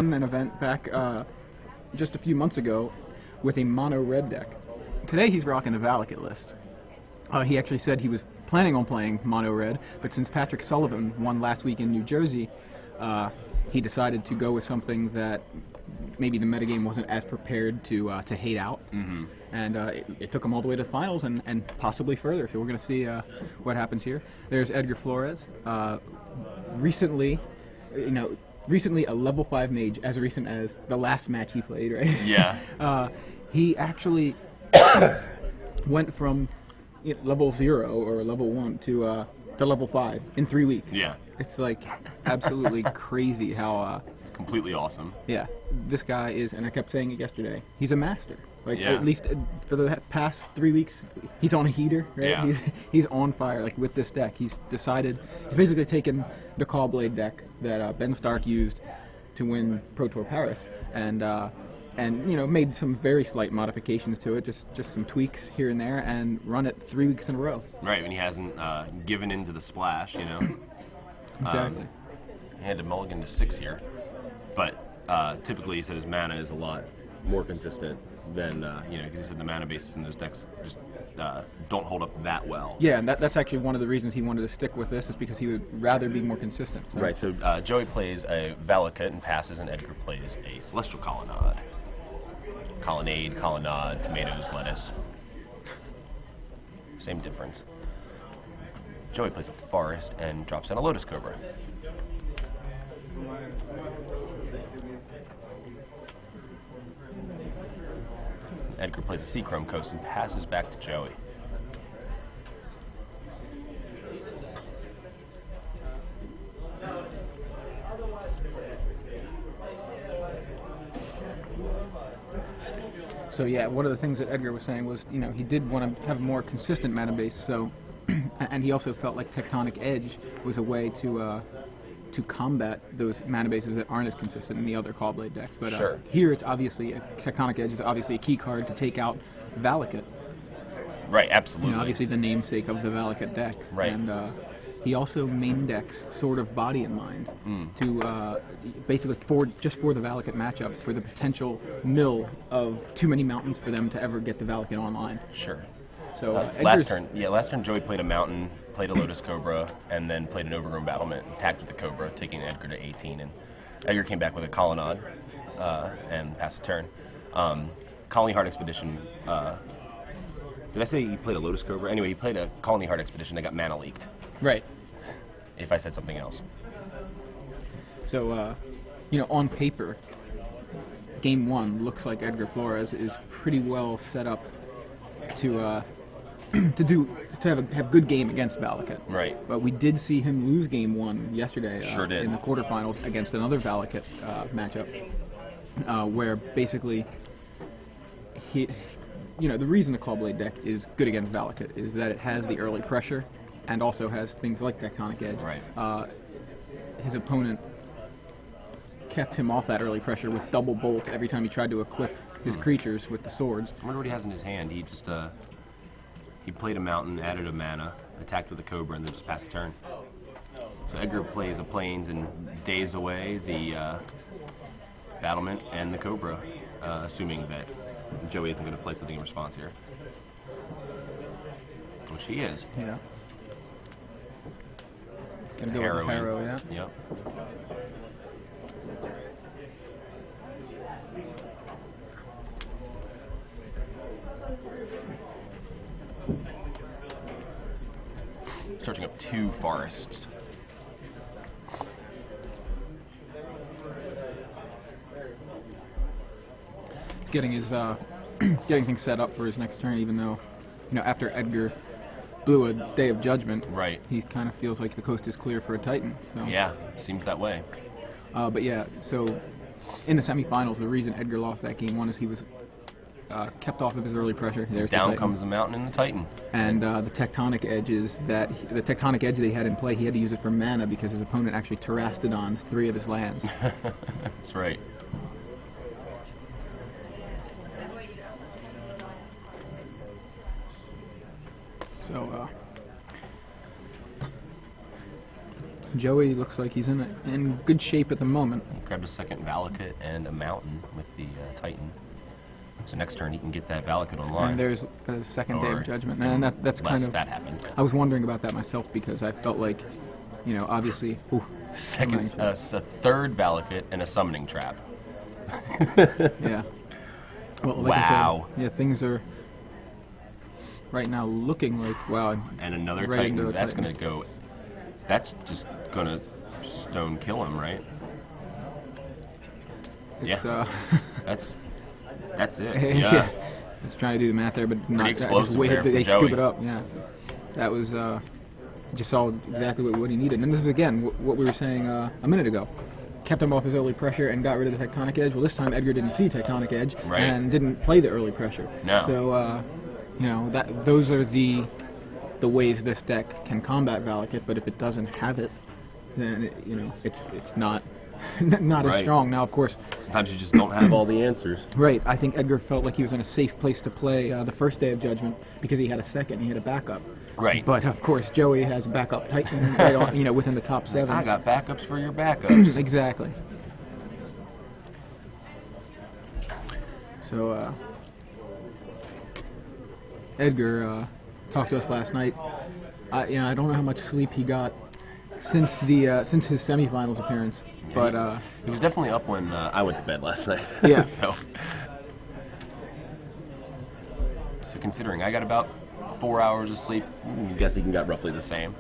won an event back just a few months ago with a mono red deck. Today he's rocking the Valakut list. He actually said he was planning on playing mono red, but since Patrick Sullivan won last week in New Jersey, he decided to go with something that maybe the metagame wasn't as prepared to hate out. Mm-hmm. And it took him all the way to the finals and possibly further. So we're going to see what happens here. There's Edgar Flores. Recently a level 5 mage, as recent as the last match he played, right? Yeah. He actually went from level 0 or level 1 to level 5 in 3 weeks. Yeah. It's like absolutely crazy how... it's completely awesome. Yeah. This guy is, and I kept saying it yesterday, he's a master. Like, yeah. At least for the past 3 weeks, he's on a heater, right? Yeah. He's on fire, like, with this deck. He's basically taken the Caw-Blade deck that Ben Stark used to win Pro Tour Paris, and made some very slight modifications to it, just some tweaks here and there, and run it 3 weeks in a row. Right, when he hasn't given into the splash, Exactly. He had to mulligan to 6 here, but typically he said his mana is a lot more consistent than, because he said the mana bases in those decks just don't hold up that well. Yeah, and that's actually one of the reasons he wanted to stick with this, is because he would rather be more consistent. So. Right, so Joey plays a Valakut and passes, and Edgar plays a Celestial Colonnade. Colonnade, tomatoes, lettuce. Same difference. Joey plays a Forest and drops down a Lotus Cobra. Edgar plays a Seachrome Coast and passes back to Joey. So yeah, one of the things that Edgar was saying was, he did want to have a more consistent mana base. So, and he also felt like Tectonic Edge was a way to combat those mana bases that aren't as consistent in the other Caw-Blade decks. But sure. Here, it's obviously Tectonic Edge is obviously a key card to take out Valakut. Right, absolutely. Obviously the namesake of the Valakut deck. Right. And he also main decks Sword of Body in mind to basically just for the Valakut matchup, for the potential mill of too many mountains for them to ever get the Valakut online. Sure. So last turn Joey played a mountain, played a Lotus Cobra, and then played an Overgrown Battlement, attacked with the Cobra, taking Edgar to 18, and Edgar came back with a Colonnade and passed the turn. Colony Heart Expedition, did I say he played a Lotus Cobra? Anyway, he played a Colony Heart Expedition that got mana leaked. Right. If I said something else. So, on paper, Game 1 looks like Edgar Flores is pretty well set up to have good game against Valakut. Right. But we did see him lose Game 1 yesterday Sure did. in the quarterfinals against another Valakut matchup, where basically the reason the Caw-Blade deck is good against Valakut is that it has the early pressure and also has things like Tectonic Edge. Right. His opponent kept him off that early pressure with double bolt every time he tried to equip his creatures with the swords. I wonder what he has in his hand. He just he played a mountain, added a mana, attacked with a Cobra, and then just passed the turn. So Edgar plays a Plains and days away the Battlement and the Cobra, assuming that Joey isn't going to play something in response here. Which he is. Yeah. He's going to go with the Harrow, yeah? Yep. Charging up 2 forests. Getting his getting things set up for his next turn, even though, after Edgar blew a Day of Judgment, right, he kind of feels like the coast is clear for a Titan. So. Yeah, seems that way. But yeah, so in the semifinals, the reason Edgar lost that Game 1 is he was kept off of his early pressure. There's Down comes the mountain and the Titan. And the Tectonic Edge is that the Tectonic Edge that he had in play, he had to use it for mana because his opponent actually Terastodoned 3 of his lands. That's right. Joey looks like he's in good shape at the moment. He grabbed a second Valakut and a Mountain with the Titan. So next turn he can get that Valakut online. And there's a second Day Or of Judgment. And that's kind of... that happened. I was wondering about that myself because I felt like, you know, obviously... Ooh, Second, a third Valakut and a Summoning Trap. Yeah. Well, like Wow. I said, yeah, things are right now looking like, wow. And another right Titan. into a That's Titan. going to go... That's just going to stone kill him, right? It's, That's it. yeah. Yeah. It's trying to do the math there, but not. I just explosive waited there that they for scoop Joey. it up. Yeah, that was just saw exactly what he needed. And this is again what we were saying a minute ago. Kept him off his early pressure and got rid of the Tectonic Edge. Well, this time Edgar didn't see Tectonic Edge Right. and didn't play the early pressure. No. So you know those are the ways this deck can combat Valakut. But if it doesn't have it, then you know it's not not as Right. strong. Now, of course. Sometimes you just don't have all the answers. Right. I think Edgar felt like he was in a safe place to play the first Day of Judgment because he had a second, he had a backup. Right. But of course, Joey has a backup Titan right on, you know, within the top 7. I got backups for your backups. Exactly. So Edgar talked to us last night. I don't know how much sleep he got since his semifinals appearance, but He was definitely up when I went to bed last night. Yeah. So considering I got about 4 hours of sleep, I guess he can get roughly the same.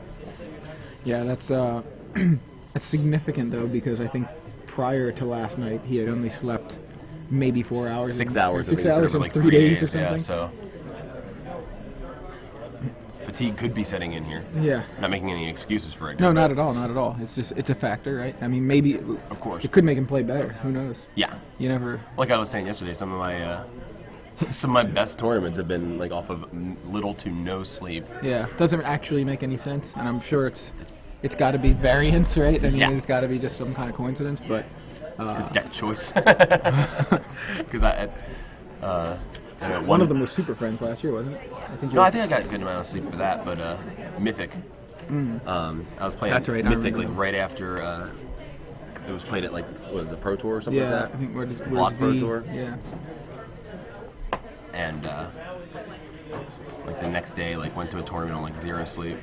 yeah, that's that's significant though because I think prior to last night he had only slept maybe 4 hours. 6 in- hours. or 6 I think, hours instead in of, like 3 days or Yeah, something. so fatigue could be setting in here. Yeah. Not making any excuses for it. No, not at all, not at all. It's a factor, right? I mean, maybe Of course. it could make him play better. Who knows? Yeah. You never. Like I was saying yesterday, some of my best tournaments have been like off of little to no sleep. Yeah, doesn't actually make any sense, and I'm sure it's got to be variance, right? I mean, Yeah. it's got to be just some kind of coincidence, but Deck choice. Because one of them was Super Friends last year, wasn't it? No, I think I got a good amount of sleep for that, but Mythic. I was playing That's right, I Mythic remember like that. right after it was played at like what was it, Pro Tour or something Yeah, like I think where's Block Pro V? Tour. Yeah. And like the next day, like went to a tournament on like 0 sleep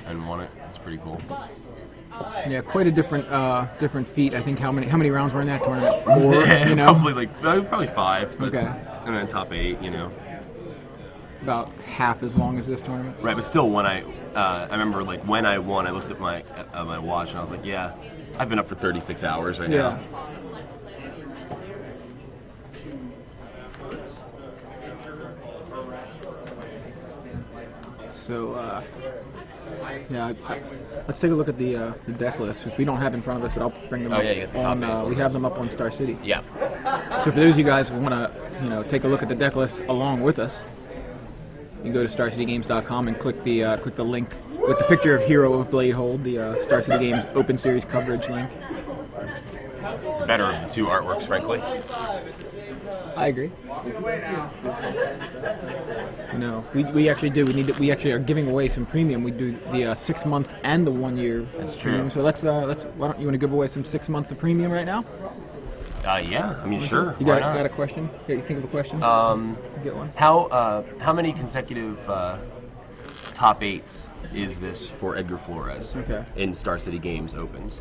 and won it. It's pretty cool. Yeah, quite a different feat. I think how many rounds were in that tournament? 4, you know, probably 5, but Okay. and then top 8, you know. about half as long as this tournament. Right, but still, when I remember like when I won, I looked at my watch and I was like, yeah, I've been up for 36 hours right Yeah. now. So, yeah, let's take a look at the deck list, which we don't have in front of us, but I'll bring them Oh, up yeah, you got the top on. eights on We there. have them up on Star City. Yeah. So for those of you guys who want to, take a look at the deck list along with us, you can go to StarCityGames.com and click the link with the picture of Hero of Bladehold, the Star City Games Open Series coverage link. The better of the two artworks, frankly. I agree. No, we actually do. We actually are giving away some premium. We do the 6 month and the 1 year. That's premium. true. So why don't you want to give away some 6 months of premium right now? Yeah, I mean, sure. You why got not? a question? You think of a question? Get one. How many consecutive top 8s is this for Edgar Flores Okay. in Star City Games Opens?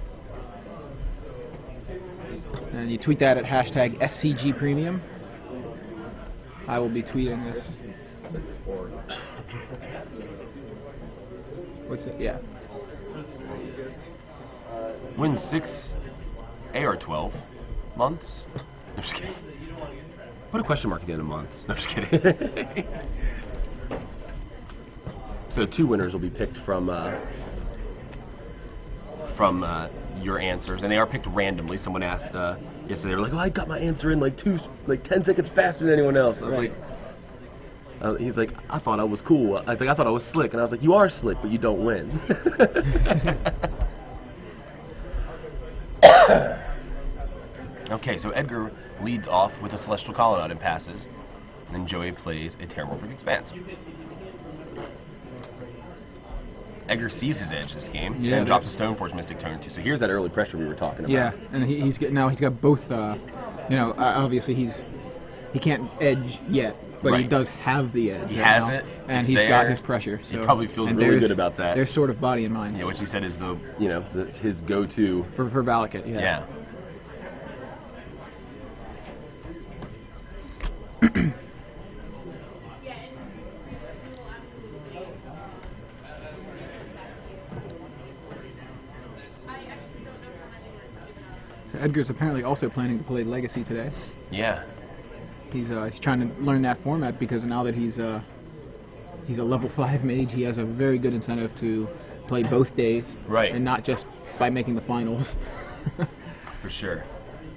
And you tweet that at hashtag SCG Premium. I will be tweeting this. What's it? Yeah. Win 6 AR12 months? I'm just kidding. Put a question mark at the end of months. No, I'm just kidding. So 2 winners will be picked from your answers, and they are picked randomly. Someone asked yesterday, they were like, "Oh, I got my answer in like 10 seconds faster than anyone else." I was Right. like, he's like, "I thought I was cool." I was like, "I thought I was slick," and I was like, "You are slick, but you don't win." Okay, so Edgar leads off with a Celestial Colonnade and passes, and then Joey plays a Terramorphic Expanse. Edgar sees his edge this game Yeah, and drops a Stoneforge Mystic turn 2. So here's that early pressure we were talking about. Yeah, and he's got both. Obviously he can't edge yet, but he Right. does have the edge. He right has now, it. and It's he's got there. his pressure. He So, probably feels and really there's- good about that. There's sort of body and mind. Yeah, what she said is that's his go-to. For Valakut, yeah. Yeah. So Edgar's apparently also planning to play Legacy today. Yeah. He's trying to learn that format because now that he's a level 5 mage, he has a very good incentive to play both days, Right. and not just by making the finals. For sure.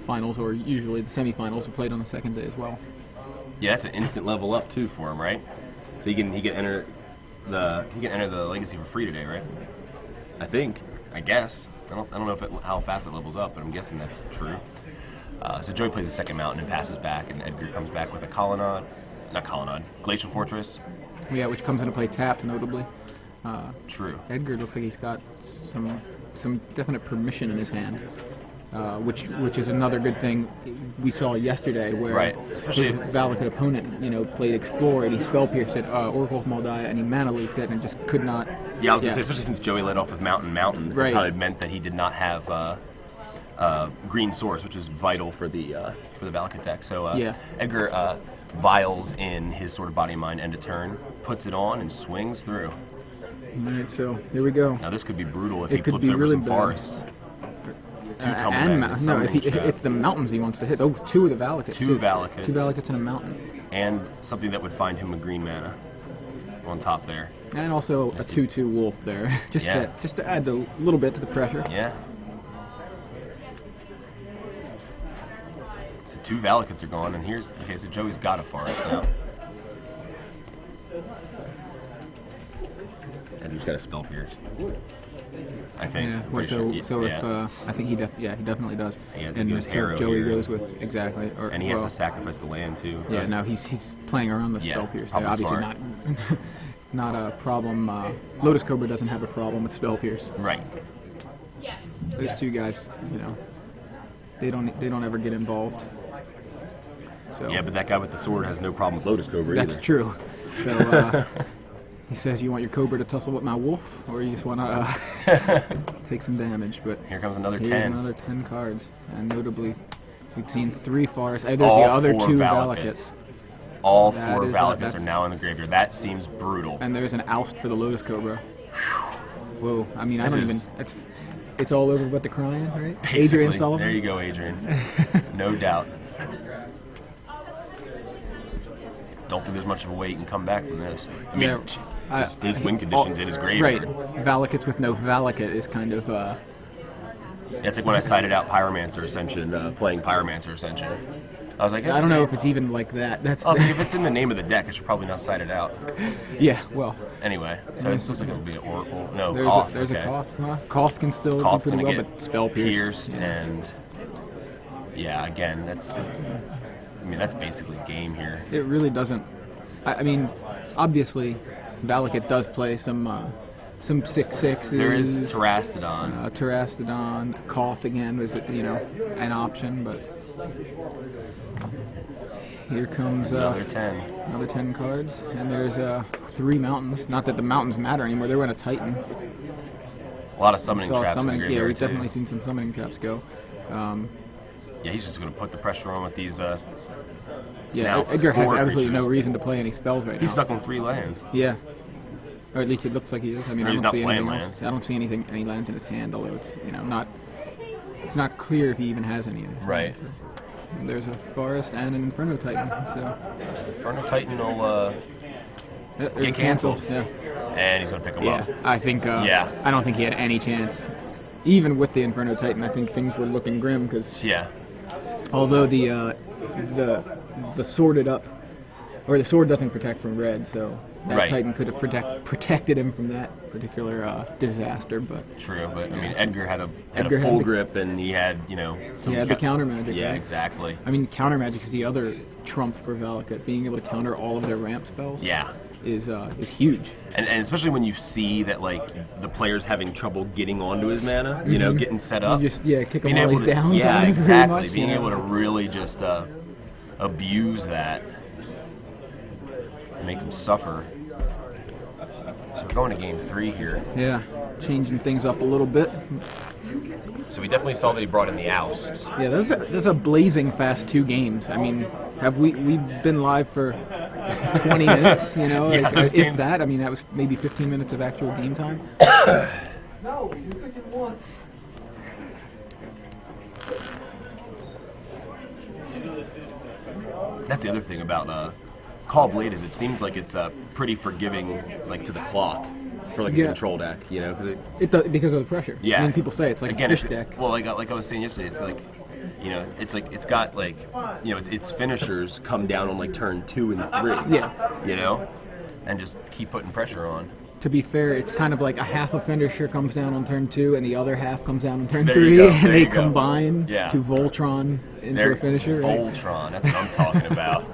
Finals, or usually the semifinals, are played on the second day as well. Yeah, that's an instant level up too for him, right? So he can enter the legacy for free today, right? I guess. I don't know how fast it levels up, but I'm guessing that's true. So Joey plays a second mountain and passes back, and Edgar comes back with a Glacial Fortress. Yeah, which comes into play tapped, notably. True. Edgar looks like he's got some definite permission in his hand, which is another good thing we saw yesterday, where Right. his Especially Valakut opponent, played Explore and he spell pierced it, Oracle of Maldaya, and he mana leaked it and just could not. Yeah, I was gonna say, especially since Joey led off with Mountain, Right. it probably meant that he did not have green source, which is vital for the Valakut deck. So Yeah. Edgar vials in his sort of body and mind end of turn, puts it on, and swings through. All right, so here we go. Now this could be brutal if It he could flips be over really some bad. forests. Two Tumblemen, And a no, if Summoning Trap, it's the mountains he wants to hit. Oh, two of the Valakuts. Two Valakuts. Two Valakuts and a mountain. and something that would find him a green mana on top there. And also a 2/2 wolf there, just Yeah. to add a little bit to the pressure. Yeah. So two Valakuts are gone, and so Joey's got a forest now. And he's got a spell pierce. I think. Yeah. Well, Pretty so sure. if I think he definitely does. He has to And do his so arrow Joey here. goes with exactly. Or, And he has well, to sacrifice the land too. Yeah. No, he's playing around the Yeah, spell pierce. probably Obviously smart. not a problem. Lotus Cobra doesn't have a problem with spell pierce. Right. Those two guys, they don't ever get involved. So Yeah, but that guy with the sword has no problem with Lotus Cobra that's either. true. So he says, "You want your Cobra to tussle with my wolf, or you just want to take some damage?" But Here comes another here's 10. another 10 cards, and notably, we've seen 3 forests. There's the All other 4 2 Valakuts. Valakuts. All That 4 is- Valakuts are that's- now in the graveyard. That seems brutal. And there's an oust for the Lotus Cobra. Whoa! I mean, This I don't is- even. It's all over but the crying, right? Basically, Adrian Sullivan. There you go, Adrian. No doubt. Don't think there's much of a way you can come back from this. I mean, his win conditions in his graveyard. Right. Valakuts with no Valakut is kind of. It's like when I cited out Pyromancer Ascension, playing Pyromancer Ascension. I was like, I don't know if it's even like that. That's. I was like, if it's in the name of the deck, I should probably not cite it out. Yeah. Well. Anyway, so it looks like it'll be an Oracle. No, There's Koth. a okay. Koth. Huh? Koth can still Koth's do pretty gonna well, get but spell pierced. and yeah, again, that's basically game here. It really doesn't. I mean, obviously, Valakut does play some 6/6s. There is Terastodon. Terastodon, Koth again was an option, but here comes Another 10. another 10 cards, and there's 3 mountains. Not that the mountains matter anymore; they were in a Titan. A lot of summoning Saw traps in the yeah, graveyard we've too. definitely seen some summoning traps go. Yeah, he's just going to put the pressure on with these. Yeah, Now, Edgar has 4 absolutely no creatures. reason to play any spells right He's now. stuck on 3 lands. Yeah. Or at least it looks like he is. I mean, Or I he's don't not see playing anything lands. else. I don't see any lands in his hand, although it's it's not clear if he even has any. In his hand, Right. so. And there's a Forest and an Inferno Titan. So Inferno Titan will, yeah, there's Get a cancel. canceled. Yeah. and he's going to pick him Yeah. up. I think. Yeah. I don't think he had any chance. Even with the Inferno Titan, I think things were looking grim because Yeah, although the sworded up, or the sword doesn't protect from red, so that Right. Titan could have protected him from that particular disaster. But true. But I mean, Edgar had Edgar a had full the- grip, and he had some. he had the counter magic. Yeah, right? exactly. I mean, counter magic is the other trump for Valakut, being able to counter all of their ramp spells. Yeah, is huge. And especially when you see that like the player's having trouble getting onto his mana, you know, getting set up. You just kick him being while able he's to, down. yeah, kind of, very exactly. much, Being you know. able to really just abuse that, make him suffer. So we're going to game 3 here. Yeah, changing things up a little bit. So we definitely saw that he brought in the ousts. Yeah, there's a blazing fast 2 games. I mean, have we've been live for 20 minutes? You know, Yeah, those if games- that. I mean, that was maybe 15 minutes of actual game time. No, you're picking one. That's the other thing about Call Blade is it seems like it's pretty forgiving, like to the clock, for like a Yeah. control deck. You know, because It does, because of the pressure. Yeah. I mean, people say it's like again, a fish it's, deck. well, like I was saying yesterday, it's like, you know, it's like it's got like, you know, its finishers come down on like turn 2 and 3. Yeah. You know, and just keep putting pressure on. To be fair, it's kind of like a half a finisher comes down on turn 2 and the other half comes down on turn There 3, you go, and there they you go. combine Yeah. to Voltron into There, a finisher. right? Voltron, that's what I'm talking about.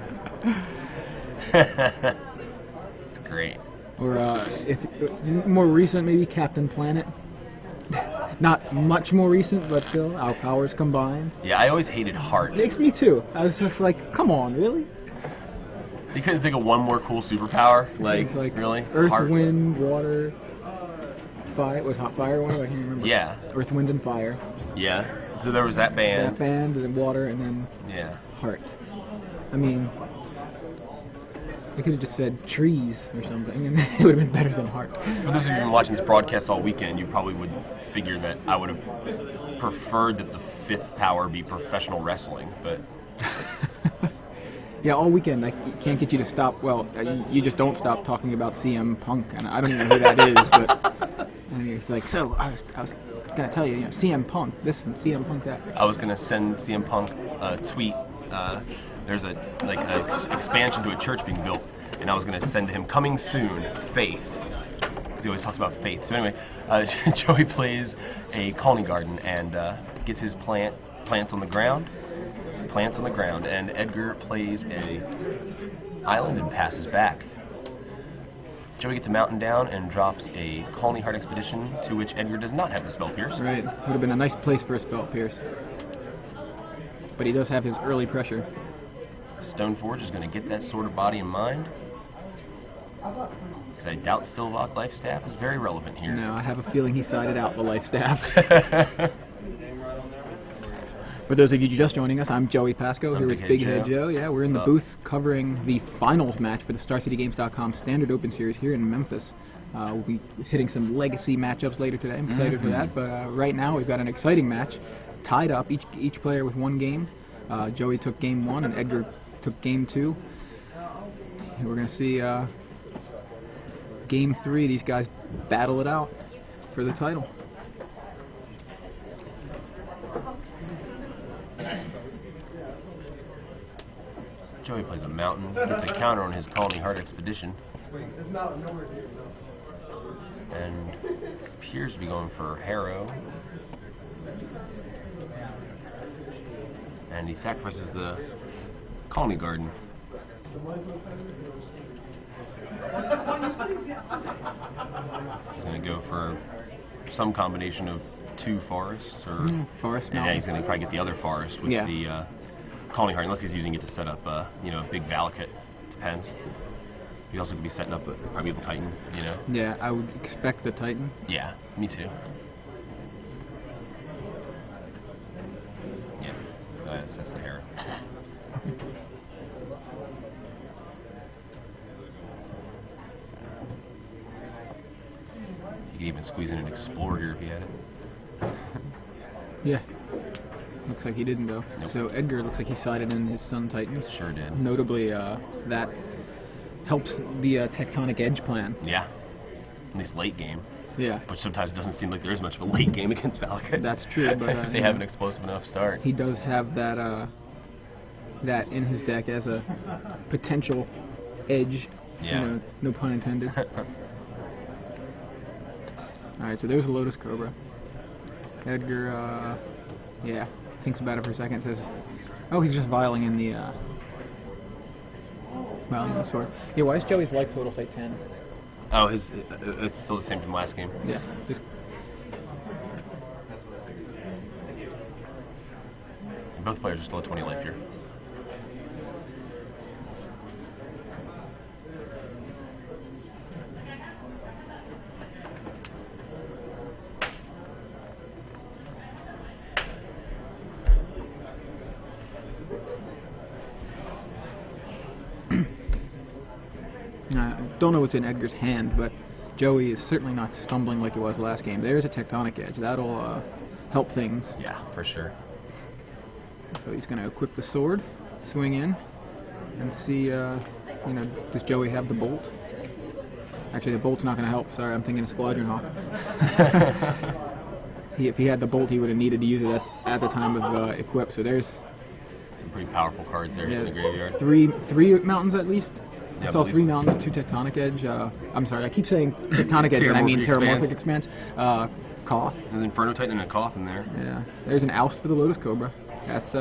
It's great. Or if more recent, maybe Captain Planet. Not much more recent, but still, our powers combined. Yeah, I always hated Heart. Makes me too. I was just like, come on, really? You couldn't think of one more cool superpower? It's like really? Earth, Heart? Wind, Water, Fire. Was Hot Fire one? I can't remember. Yeah, Earth, Wind, and Fire. yeah. So there was that band. That band, and then Water, and then Yeah. Heart. I mean, they could have just said trees or something, and it would have been better than Heart. For those of you who've been watching this broadcast all weekend, you probably would figure that I would have preferred that the 5th power be professional wrestling, but Yeah, all weekend I can't get you to stop. Well, you just don't stop talking about CM Punk, and I don't even know who that is. But I mean, it's like, so I was gonna tell you, CM Punk this and CM Punk that. I was gonna send CM Punk a tweet. There's a like an expansion to a church being built, and I was gonna send to him coming soon, Faith, because he always talks about faith. So anyway, Joey plays a colony garden and gets his plants on the ground. Plants on the ground, and Edgar plays a island and passes back. Joey gets a mountain down and drops a Colony Heart Expedition, to which Edgar does not have the spell pierce. Right, would have been a nice place for a spell pierce. But he does have his early pressure. Stoneforge is going to get that Sword of Body and Mind, because I doubt Sylvok Life Staff is very relevant here. No, I have a feeling he sided out the life staff. For those of you just joining us, I'm Joey Pasco here with Big Head Joe. Yeah, we're in the booth covering the finals match for the StarCityGames.com Standard Open Series here in Memphis. We'll be hitting some legacy matchups later today. I'm excited for that. But right now we've got an exciting match, tied up, each player with 1 game. Joey took game 1 and Edgar took game 2. And we're going to see game 3. These guys battle it out for the title. Joey plays a mountain, gets a counter on his Colony Heart Expedition, It's not nowhere near. and appears to be going for Harrow. And he sacrifices the Colony Garden. He's going to go for some combination of 2 forests, or Forest and yeah, Mountain. he's going to probably get the other forest with Yeah. the Colony Heart, unless he's using it to set up, you know, a big Valakut. Depends. He also could be setting up a Primeval Titan, you know. Yeah, I would expect the Titan. Yeah, me too. Yeah, that's the Harrow. You could even squeeze in an Explorer here if you had it. Yeah. Looks like he didn't though. Nope. So Edgar looks like he sided in his Sun Titans. Sure did. Notably, that helps the Tectonic Edge plan. Yeah, at least late game, Yeah, which sometimes doesn't seem like there is much of a late game against Valakut. that's true. But if they have an explosive enough start. he does have that that in his deck as a potential edge. Yeah. You know, no pun intended. All right, so there's a Lotus Cobra. Edgar, yeah, thinks about it for a second. Says, "Oh, he's just vialing in the Valiant on the sword. Yeah, why is Joey's life total say 10? Oh, it's still the same from last game. Yeah. Just, Both players are still at 20 life here. I don't know what's in Edgar's hand, but Joey is certainly not stumbling like it was last game. There's a Tectonic Edge. That'll help things. Yeah, for sure. So he's going to equip the sword, swing in, and see, does Joey have the bolt? Actually, the bolt's not going to help. Sorry, I'm thinking of Squadron Hawk. If he had the bolt, he would have needed to use it at the time of equip. So there's some pretty powerful cards there in the graveyard. Three mountains at least. Yeah, I saw 3 mountains, 2 Tectonic Edge. I'm sorry, I keep saying Tectonic Edge, but I mean Terramorphic Expanse. Koth. There's an Inferno Titan and a Koth in there. Yeah, there's an Oust for the Lotus Cobra. That's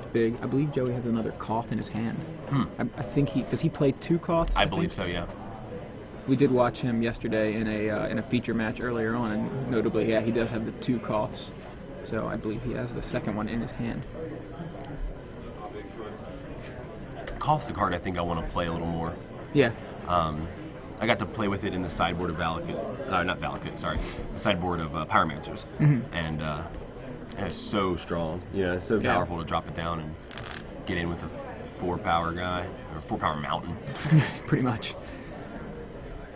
big. I believe Joey has another Koth in his hand. I think does he play 2 Koths? I believe so, yeah. We did watch him yesterday in a feature match earlier on, and notably, yeah, he does have the 2 Koths. So I believe he has the second one in his hand. Koth's a card I think I want to play a little more. Yeah. I got to play with it in the sideboard of the sideboard of Pyromancers. And it's so strong. Yeah, it's so powerful to drop it down and get in with a 4 power guy, or 4 power mountain. Pretty much.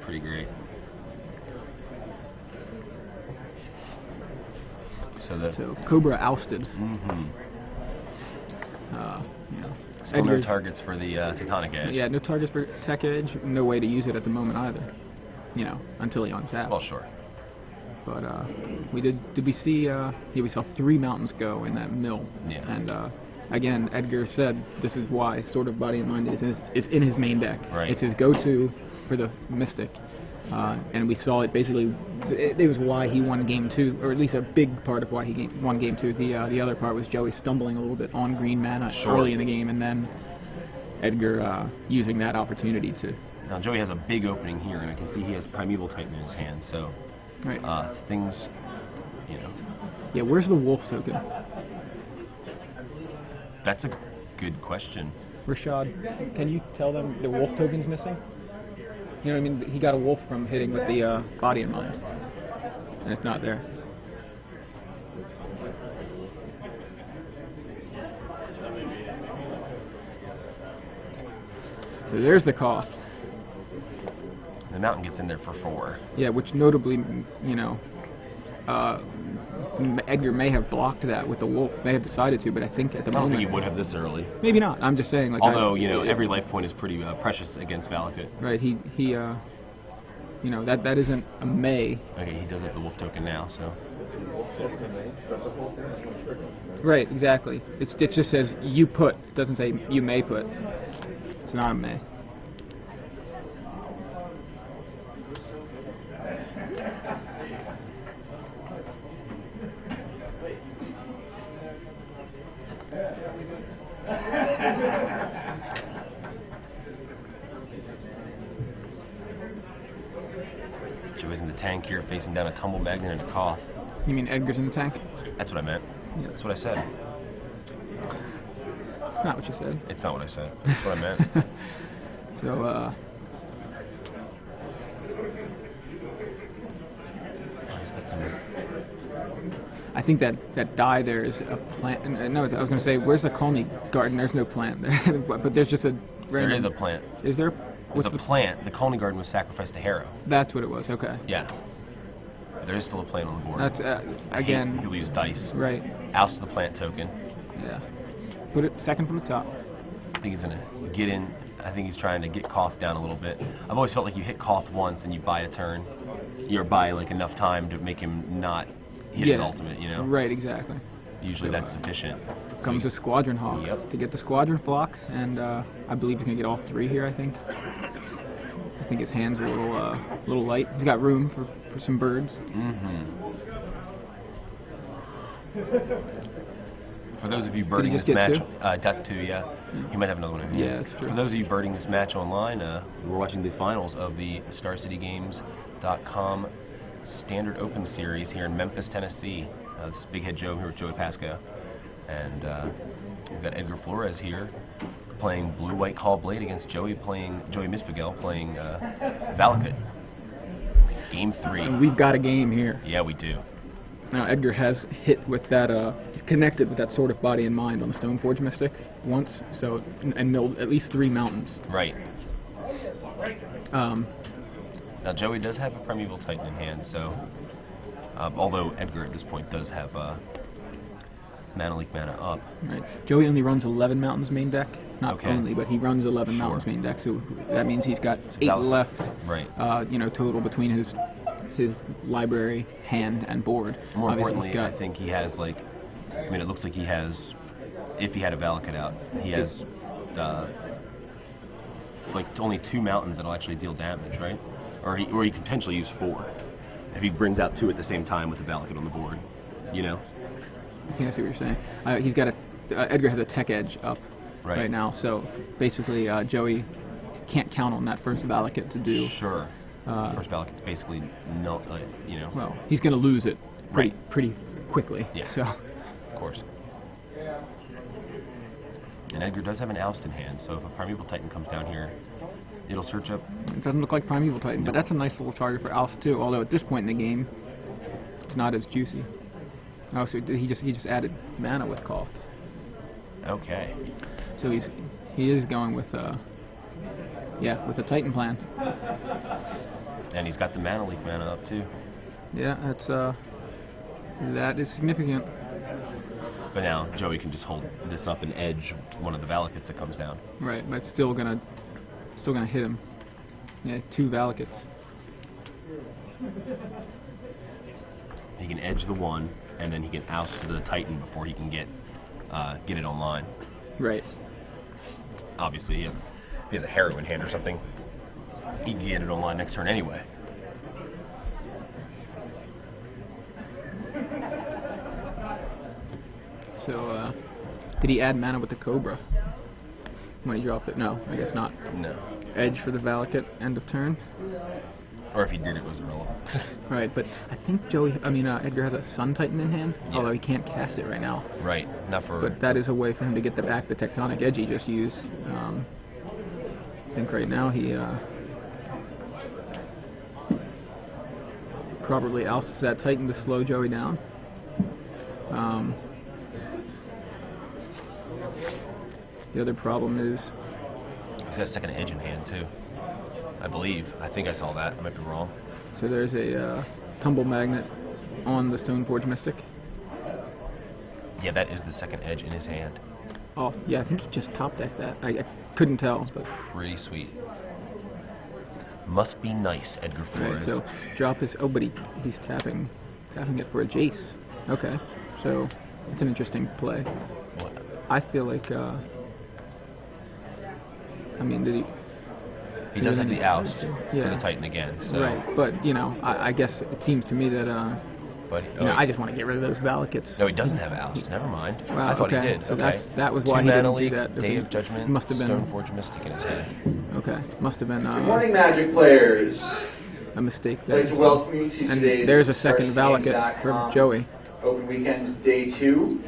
Pretty great. So Cobra ousted. Still no targets for the Tectonic Edge. Yeah, no targets for Tech Edge. No way to use it at the moment either. Until he untaps. Well, sure. But did we see? We saw 3 mountains go in that mill. Yeah. And again, Edgar said this is why Sword of Body and Mind is in his main deck. Right. It's his go-to for the Mystic. And we saw it basically. It was why he won Game 2, or at least a big part of why he won Game 2. The other part was Joey stumbling a little bit on green mana early in the game, and then Edgar using that opportunity to. Now Joey has a big opening here, and I can see he has Primeval Titan in his hand. So things, Yeah, where's the Wolf token? That's a good question. Rashad, can you tell them the Wolf token's missing? You know what I mean? He got a wolf from hitting with the Body and Mind, and it's not there. So there's the Koth. The mountain gets in there for 4. Yeah, which notably, Edgar may have blocked that with the wolf. May have decided to, but I think at the moment... I don't think he would have this early. Maybe not. I'm just saying. Although, every life point is pretty precious against Valakut. Right, that isn't a may. Okay, he does have the wolf token now, so... Right, exactly. It just says you put. It doesn't say you may put. It's not a may. Joey's in the tank here, facing down a Tumble Magnet and a Koth. You mean Edgar's in the tank? That's what I meant. Yeah. That's what I said. Not what you said. It's not what I said. That's what I meant. So, he's got some... I think that die there is a plant. No, I was going to say, where's the Colony Garden? There's no plant there. But there's just a random... There is a plant. Is there? There's a plant. The Colony Garden was sacrificed to Harrow. That's what it was, okay. Yeah. There is still a plant on the board. That's, again... He'll use dice. Right. Oust the plant token. Yeah. Put it second from the top. I think he's going to get in. I think he's trying to get Koth down a little bit. I've always felt like you hit Koth once and you buy a turn. You're buy enough time to make him not hit his ultimate, Right, exactly. Usually that's sufficient. Comes a Squadron Hawk to get the Squadron Flock, and I believe he's going to get all 3 here, I think. I think his hand's a little light. He's got room for some birds. If For those of you he birding just this get match, got 2, yeah. He might have another one in here. Yeah, that's true. For those of you birding this match online, we're watching the finals of the StarCityGames.com Standard Open Series here in Memphis, Tennessee. This is Big Head Joe here with Joey Pasco. And we've got Edgar Flores here playing Blue-White Call Blade against Joey Mispagel playing Valakut. Game 3. And we've got a game here. Yeah, we do. Now Edgar has hit with that, he's connected with that sort of body and mind on the Stoneforge Mystic once, so and milled at least 3 mountains. Right. Now Joey does have a Primeval Titan in hand, so although Edgar at this point does have Mana Leak mana up. Right. Joey only runs 11 mountains main deck. Not Okay. only, but he runs 11 mountains main deck, so that means he's got 8 left. Right. Total between his library, hand, and board. More Obviously, importantly, I think he has it looks like he has, if he had a Valakut out, he has only 2 mountains that'll actually deal damage, right? Or he could potentially use 4 if he brings out 2 at the same time with the Valakut on the board. You know. I think I see what you're saying. He's got Edgar has a tech edge up right now, so basically Joey can't count on that first Valakut to do. Sure. First Valakut's basically no, Well, he's going to lose it pretty quickly. Yeah. So. Of course. And Edgar does have an Oust in hand, so if a Primeval Titan comes down here, it'll search up. It doesn't look like Primeval Titan, but that's a nice little target for Oust too. Although at this point in the game, it's not as juicy. Oh, so he just added mana with Cough. Okay. So he is going with with a Titan plan. And he's got the Mana Leak mana up too. Yeah, that is significant. But now Joey can just hold this up and edge one of the Valakuts that comes down. Right, but it's still gonna hit him. Yeah, 2 Valakuts. He can edge the one, and then he can oust the Titan before he can get it online. Right. Obviously, if he has a Harrow in hand or something, he can get it online next turn anyway. So, did he add mana with the Cobra when he dropped it? No, I guess not. No. Edge for the Valakut, end of turn. Or if he did, it was irrelevant. Right, but I think Edgar has a Sun Titan in hand, although he can't cast it right now. Right, not for. But that is a way for him to get back the Tectonic Edge he just used. I think right now he probably ousts that Titan to slow Joey down. The other problem is He's got a second edge in hand too. I believe. I think I saw that. I might be wrong. so there's a Tumble Magnet on the Stoneforge Mystic. Yeah, that is the second edge in his hand. Oh, yeah, I think he just top decked that. I couldn't tell, but Pretty sweet. Must be nice, Edgar Flores. right, so drop his. Oh, but he's tapping it for a Jace. Okay, so it's an interesting play. What? I feel like. Did he? He does have the oust for Yeah. the Titan again. So. Right, but I guess it seems to me that But I just want to get rid of those Valakuts. no, he doesn't have oust. Never mind. Well, I thought okay, he did. so okay. that was why 2 he mana didn't do leak, that. Day of Judgment. Must have been Stoneforge Mystic in his head. Okay, must have been Good morning, Magic players. a mistake I'd there. like to welcome you to And today's there's a second Valakut for StarCityGames.com Joey. Open Weekend Day 2.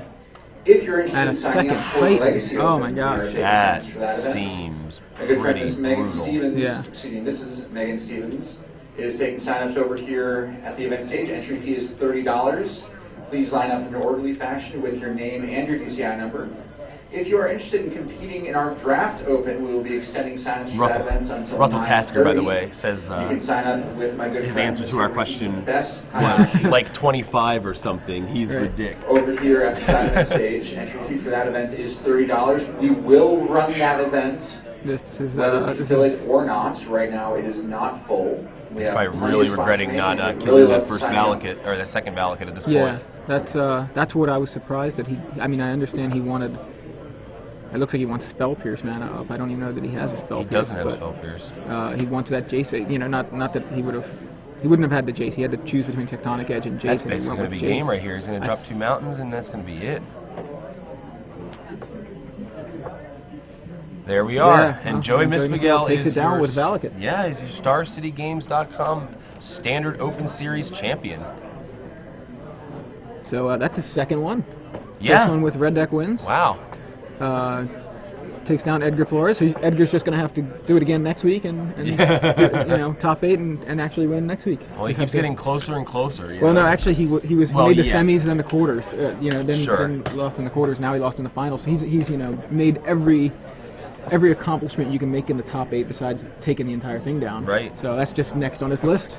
If you're interested And a in signing up second for the Titan. Legacy Oh Open, my we gosh. are taking That signs for that event. seems My good friend pretty Miss Megan brutal. Stevens, Yeah. Mrs. Megan Stevens, is taking signups over here at the event stage. Entry fee is $30. Please line up in an orderly fashion with your name and your DCI number. If you are interested in competing in our draft open, we will be extending signups for that event until Russell Tasker, by the 9:30. way, says You can sign up with my good his friend, answer to our Mr. question Best was like 25 or something. He's Right. ridiculous. over here at the side of the stage. Entry fee for that event is $30. We will run that event This is whether we fill it or not. Right now it is not full. We He's have probably plenty really of spots regretting remaining, not and we'd killing really that love to first sign up. Valakut, or the second Valakut at this yeah. point. That's what I was surprised that he. I understand he wanted. It looks like he wants Spell Pierce mana up. I don't even know that he has a Spell He Pierce. doesn't have but, Spell Pierce. He wants that Jace. Not that he would have. He wouldn't have had the Jace. He had to choose between Tectonic Edge and Jace. That's and he basically went going to with be Jace. game right here. He's going to drop 2 mountains, and that's going to be it. There we are. Yeah, And Joey Mispagel takes is it down your, with Valakut. Yeah, he's your StarCityGames.com Standard Open Series champion. So that's his second one. Yeah. First one with red deck wins. Wow. Takes down Edgar Flores. So Edgar's just going to have to do it again next week and do, top 8 and actually win next week. Well, he keeps getting closer and closer. Well, no, actually he made the semis, then the quarters. Then lost in the quarters. Now he lost in the finals. So he's made every accomplishment you can make in the top 8 besides taking the entire thing down. Right. So that's just next on his list.